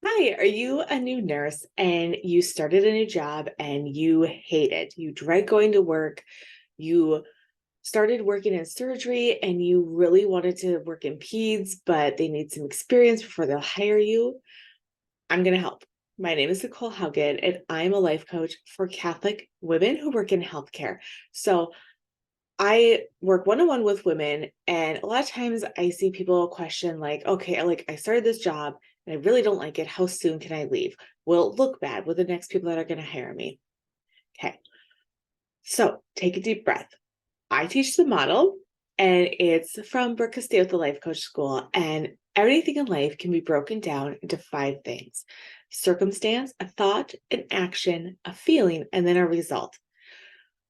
Hi, are you a new nurse and you started a new job and you hate it? You dread going to work. You started working in surgery and you really wanted to work in peds, but they need some experience before they'll hire you. I'm going to help. My name is Nicole Haugen, and I'm a life coach for Catholic women who work in healthcare. So I work one-on-one with women, and a lot of times I see people question like, okay, like I started this job and I really don't like it. How soon can I leave? Will it look bad with the next people that are going to hire me? Okay. So take a deep breath. I teach the model, and it's from Brooke Castillo at the Life Coach School. And everything in life can be broken down into five things: circumstance, a thought, an action, a feeling, and then a result.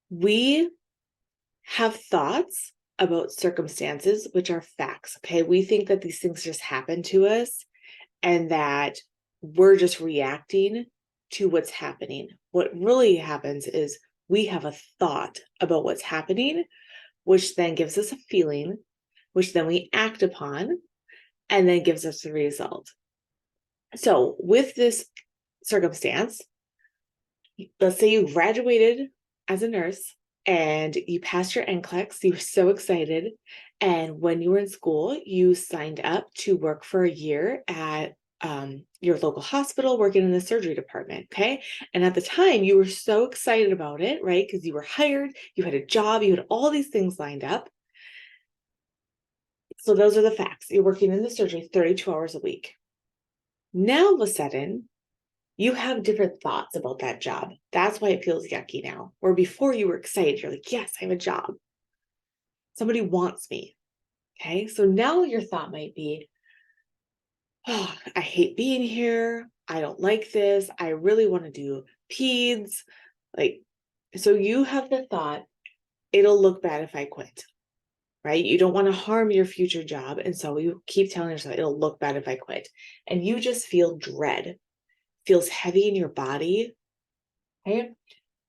We have thoughts about circumstances, which are facts. Okay. We think that these things just happen to us and that we're just reacting to what's happening. What really happens is we have a thought about what's happening, which then gives us a feeling, which then we act upon, and then gives us the result. So, with this circumstance, let's say you graduated as a nurse and you passed your NCLEX, you were so excited. And when you were in school, you signed up to work for a year at your local hospital working in the surgery department. Okay. And at the time, you were so excited about it, right? Because you were hired, you had a job, you had all these things lined up. So those are the facts. You're working in the surgery 32 hours a week. Now, all of a sudden, you have different thoughts about that job. That's why it feels yucky now. Where before you were excited, you're like, yes, I have a job. Somebody wants me. Okay. So now your thought might be, oh, I hate being here. I don't like this. I really want to do peds. Like, so you have the thought, it'll look bad if I quit, right? You don't want to harm your future job. And so you keep telling yourself, it'll look bad if I quit. And you just feel dread, feels heavy in your body. Okay.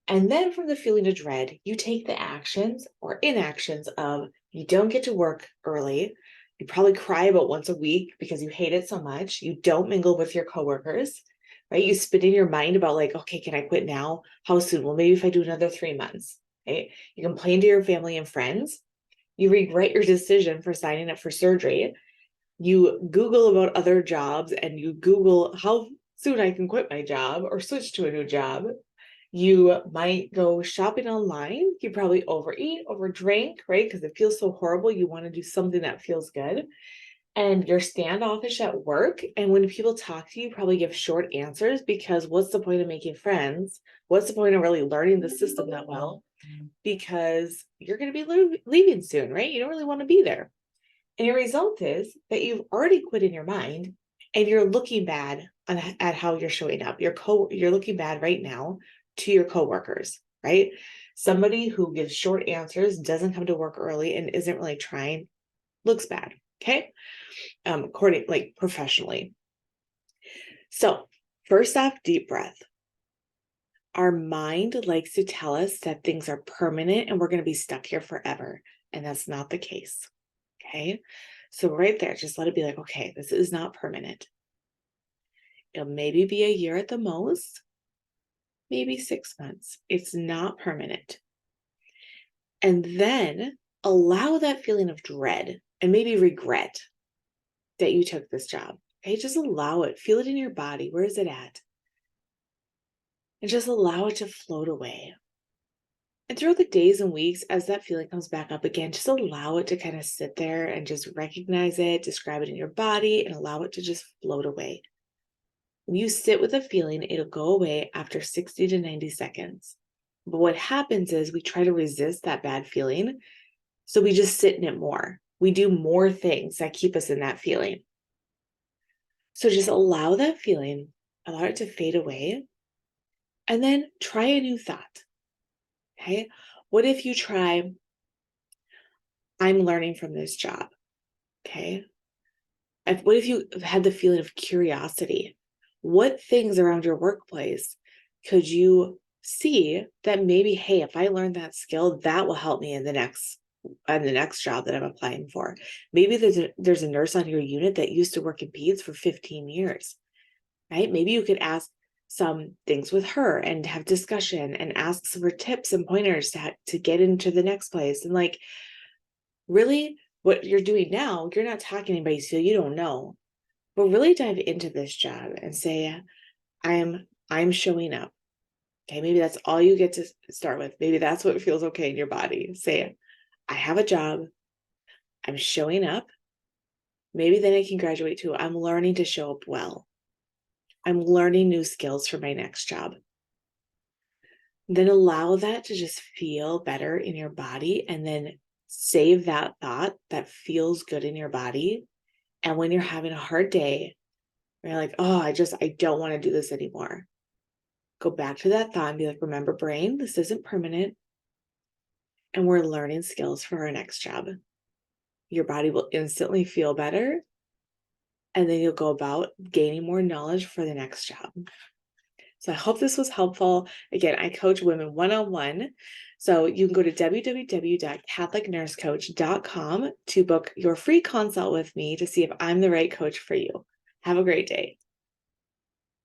And then from the feeling of dread, you take the actions or inactions of you don't get to work early. You probably cry about once a week because you hate it so much. You don't mingle with your coworkers, right? You spin in your mind about like, okay, can I quit now? How soon? Well, maybe if I do another 3 months, right? You complain to your family and friends. You regret your decision for signing up for surgery. You Google about other jobs and you Google how soon I can quit my job or switch to a new job. You might go shopping online. You probably overeat, overdrink, right? Because it feels so horrible. You want to do something that feels good. And you're standoffish at work. And when people talk to you, you probably give short answers because what's the point of making friends? What's the point of really learning the system that well? Because you're going to be leaving soon, right? You don't really want to be there. And your result is that you've already quit in your mind and you're looking bad at how you're showing up. You're looking bad right now to your coworkers, right? Somebody who gives short answers, doesn't come to work early, and isn't really trying looks bad. Okay. According like professionally. So first off, deep breath. Our mind likes to tell us that things are permanent and we're going to be stuck here forever. And that's not the case. Okay. So right there, just let it be like, okay, this is not permanent. It'll maybe be a year at the most, maybe 6 months. It's not permanent. And then allow that feeling of dread and maybe regret that you took this job. Okay. Just allow it. Feel it in your body. Where is it at? And just allow it to float away. And throughout the days and weeks, as that feeling comes back up again, just allow it to kind of sit there and just recognize it, describe it in your body, and allow it to just float away. When you sit with a feeling, it'll go away after 60 to 90 seconds. But what happens is we try to resist that bad feeling. So we just sit in it more. We do more things that keep us in that feeling. So just allow that feeling, allow it to fade away, and then try a new thought. Okay. What if you try, I'm learning from this job? Okay. What if you had the feeling of curiosity? What things around your workplace could you see that maybe, hey, if I learn that skill, that will help me in the next job that I'm applying for. Maybe there's a nurse on your unit that used to work in peds for 15 years, right? Maybe you could ask some things with her and have discussion and ask for tips and pointers to get into the next place. And like, really, what you're doing now, you're not talking to anybody, so you don't know. But really dive into this job and say, I'm showing up. Okay, maybe that's all you get to start with. Maybe that's what feels okay in your body. Say, I have a job. I'm showing up. Maybe then I can graduate to, I'm learning to show up well. I'm learning new skills for my next job. Then allow that to just feel better in your body, and then save that thought that feels good in your body. And when you're having a hard day, you're like, oh, I don't want to do this anymore. Go back to that thought and be like, remember, brain, this isn't permanent. And we're learning skills for our next job. Your body will instantly feel better. And then you'll go about gaining more knowledge for the next job. So I hope this was helpful. Again, I coach women one-on-one. So you can go to www.catholicnursecoach.com to book your free consult with me to see if I'm the right coach for you. Have a great day.